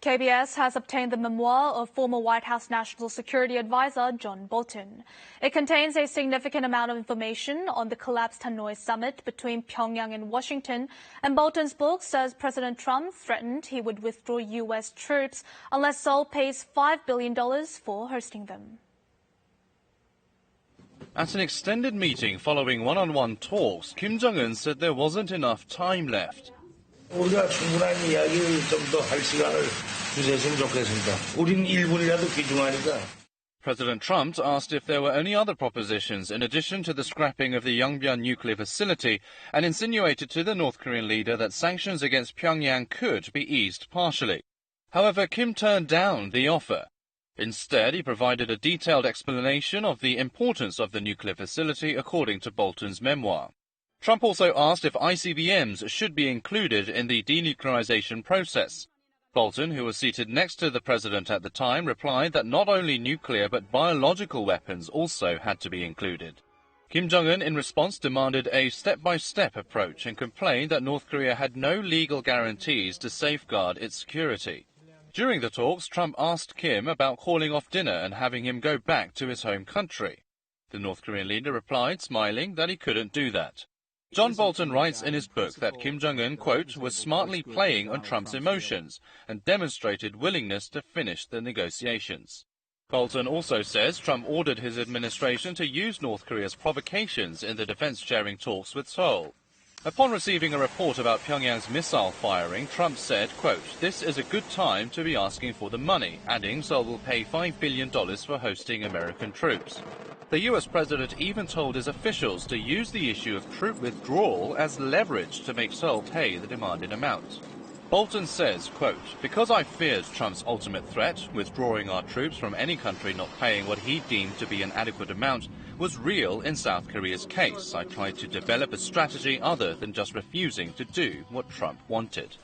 KBS has obtained the memoir of former White House National Security Advisor John Bolton. It contains a significant amount of information on the collapsed Hanoi Summit between Pyongyang and Washington, and Bolton's book says President Trump threatened he would withdraw U.S. troops unless Seoul pays $5 billion for hosting them. At an extended meeting following one-on-one talks, Kim Jong-un said there wasn't enough time left. 우리가 충분한 이야기를 좀 더 할 시간을 주셨으면 좋겠습니다. 우린 1분이라도 귀중하니까. President Trump asked if there were any other propositions in addition to the scrapping of the Yongbyon nuclear facility and insinuated to the North Korean leader that sanctions against Pyongyang could be eased partially. However, Kim turned down the offer. Instead, he provided a detailed explanation of the importance of the nuclear facility according to Bolton's memoir. Trump also asked if ICBMs should be included in the denuclearization process. Bolton, who was seated next to the president at the time, replied that not only nuclear but biological weapons also had to be included. Kim Jong-un, in response, demanded a step-by-step approach and complained that North Korea had no legal guarantees to safeguard its security. During the talks, Trump asked Kim about calling off dinner and having him go back to his home country. The North Korean leader replied, smiling, that he couldn't do that. John Bolton writes in his book that Kim Jong-un, quote, was smartly playing on Trump's emotions and demonstrated willingness to finish the negotiations. Bolton also says Trump ordered his administration to use North Korea's provocations in the defense-sharing talks with Seoul. Upon receiving a report about Pyongyang's missile firing, Trump said, quote, this is a good time to be asking for the money, adding Seoul will pay $5 billion for hosting American troops. The U.S. president even told his officials to use the issue of troop withdrawal as leverage to make Seoul pay the demanded amount. Bolton says, quote, because I feared Trump's ultimate threat, withdrawing our troops from any country not paying what he deemed to be an adequate amount, was real in South Korea's case. I tried to develop a strategy other than just refusing to do what Trump wanted.